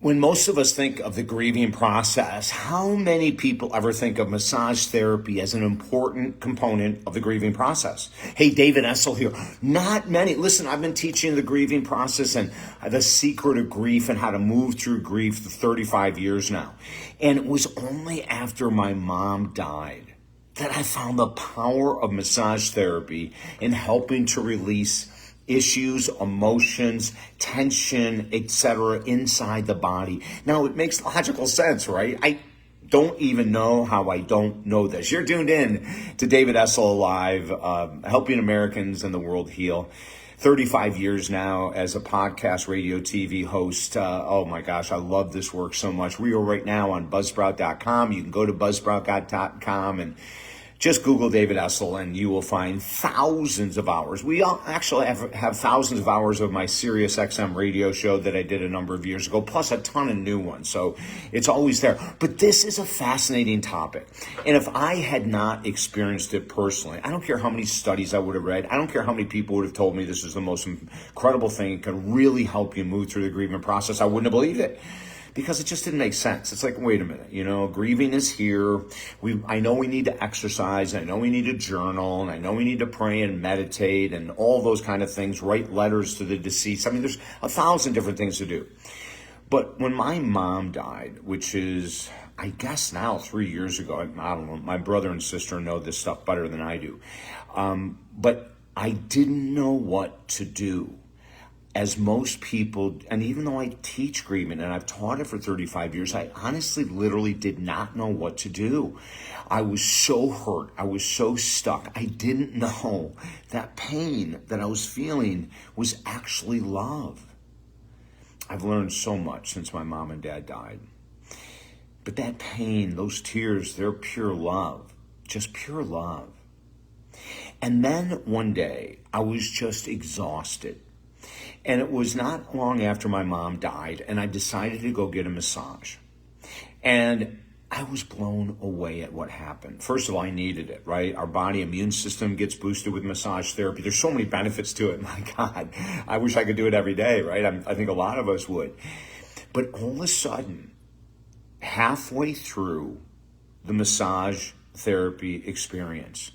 When most of us think of the grieving process, how many people ever think of massage therapy as an important component of the grieving process? Hey, David Essel here. Not many. Listen, I've been teaching the grieving process and the secret of grief and how to move through grief for 35 years now. And it was only after my mom died that I found the power of massage therapy in helping to release issues, emotions, tension, etc. inside the body. Now, it makes logical sense, right? I don't even know how I don't know this. You're tuned in to David Essel Alive, helping Americans and the world heal. 35 years now as a podcast, radio, TV host. Oh my gosh, I love this work so much. We are right now on buzzsprout.com. You can go to buzzsprout.com and just Google David Essel and you will find thousands of hours. We all actually have thousands of hours of my Sirius XM radio show that I did a number of years ago, plus a ton of new ones. So it's always there. But this is a fascinating topic. And if I had not experienced it personally, I don't care how many studies I would have read. I don't care how many people would have told me this is the most incredible thing. It can really help you move through the grieving process. I wouldn't have believed it, because it just didn't make sense. It's like, wait a minute, grieving is here. I know we need to exercise. I know we need to journal. And I know we need to pray and meditate and all those kind of things, write letters to the deceased. I mean, there's 1,000 different things to do. But when my mom died, which is, I guess now 3 years ago, I don't know, my brother and sister know this stuff better than I do. But I didn't know what to do. As most people, and even though I teach grieving and I've taught it for 35 years, I honestly literally did not know what to do. I was so hurt. I was so stuck. I didn't know that pain that I was feeling was actually love. I've learned so much since my mom and dad died. But that pain, those tears, they're pure love, just pure love. And then one day I was just exhausted. And it was not long after my mom died, and I decided to go get a massage. And I was blown away at what happened. First of all, I needed it, right? Our body immune system gets boosted with massage therapy. There's so many benefits to it. My God, I wish I could do it every day, right? I think a lot of us would. But all of a sudden, halfway through the massage therapy experience,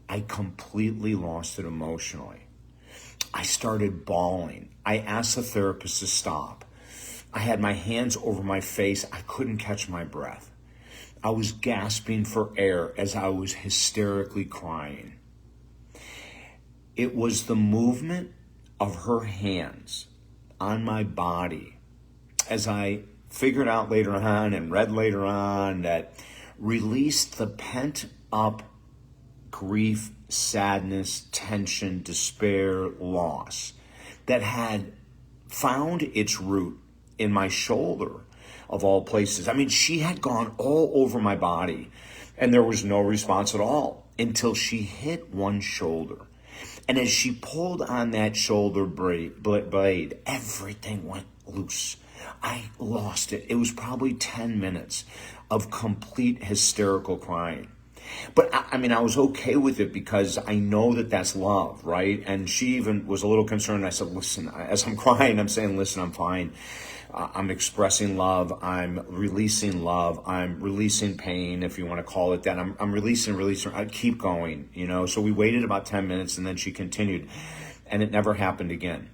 I completely lost it emotionally. I started bawling. I asked the therapist to stop. I had my hands over my face. I couldn't catch my breath. I was gasping for air as I was hysterically crying. It was the movement of her hands on my body, as I figured out later on and read later on, that released the pent-up grief, sadness, tension, despair, loss that had found its root in my shoulder, of all places. I mean, she had gone all over my body and there was no response at all until she hit one shoulder. And as she pulled on that shoulder blade, everything went loose. I lost it. It was probably 10 minutes of complete hysterical crying. But I mean, I was okay with it because I know that that's love, right? And she even was a little concerned. I said, listen, as I'm crying, I'm saying, listen, I'm fine. I'm expressing love. I'm releasing love. I'm releasing pain, if you want to call it that. I'm releasing. I keep going, So we waited about 10 minutes and then she continued, and it never happened again.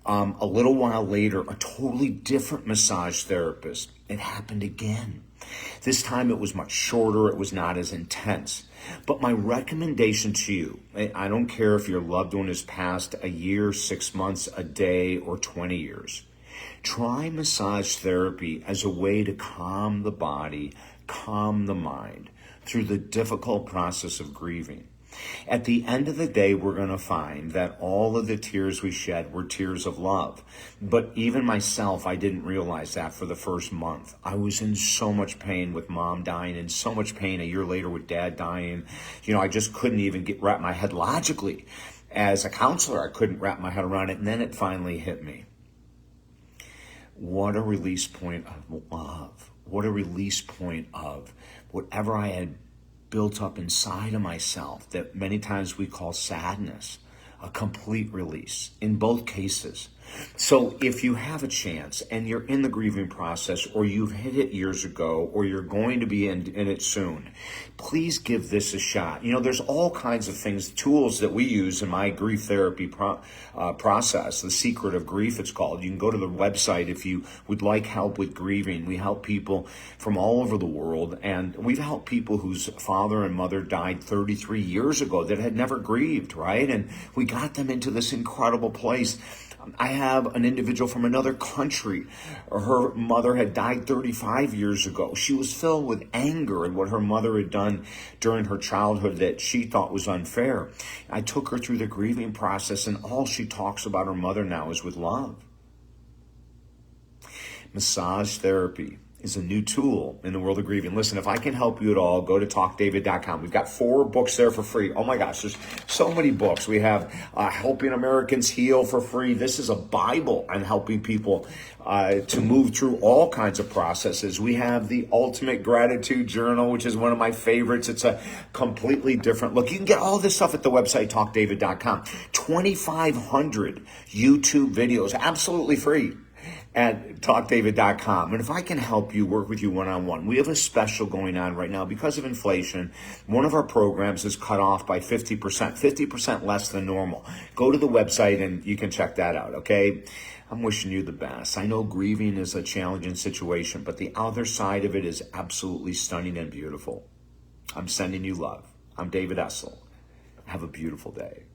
A little while later, a totally different massage therapist, it happened again. This time it was much shorter. It was not as intense. But my recommendation to you, I don't care if your loved one has passed a year, 6 months, a day, or 20 years. Try massage therapy as a way to calm the body, calm the mind through the difficult process of grieving. At the end of the day, we're going to find that all of the tears we shed were tears of love. But even myself, I didn't realize that for the first month. I was in so much pain with mom dying, and so much pain a year later with dad dying. I just couldn't even wrap my head logically. As a counselor, I couldn't wrap my head around it. And then it finally hit me. What a release point of love. What a release point of whatever I had built up inside of myself that many times we call sadness. A complete release in both cases. So if you have a chance and you're in the grieving process, or you've hit it years ago, or you're going to be in it soon, please give this a shot. You know, there's all kinds of things, tools that we use in my grief therapy process, The Secret of Grief, it's called. You can go to the website if you would like help with grieving. We help people from all over the world, and we've helped people whose father and mother died 33 years ago that had never grieved, right? And we got them into this incredible place. I have an individual from another country. Her mother had died 35 years ago. She was filled with anger at what her mother had done during her childhood that she thought was unfair. I took her through the grieving process, and all she talks about her mother now is with love. Massage therapy is a new tool in the world of grieving. Listen, if I can help you at all, go to talkdavid.com. We've got 4 books there for free. Oh my gosh, there's so many books. We have Helping Americans Heal for free. This is a Bible on helping people to move through all kinds of processes. We have the Ultimate Gratitude Journal, which is one of my favorites. It's a completely different look. You can get all this stuff at the website, talkdavid.com. 2,500 YouTube videos, absolutely free, at talkdavid.com. And if I can help you, work with you one-on-one, we have a special going on right now. Because of inflation, one of our programs is cut off by 50% less than normal. Go to the website and you can check that out, okay? I'm wishing you the best. I know grieving is a challenging situation, but the other side of it is absolutely stunning and beautiful. I'm sending you love. I'm David Essel. Have a beautiful day.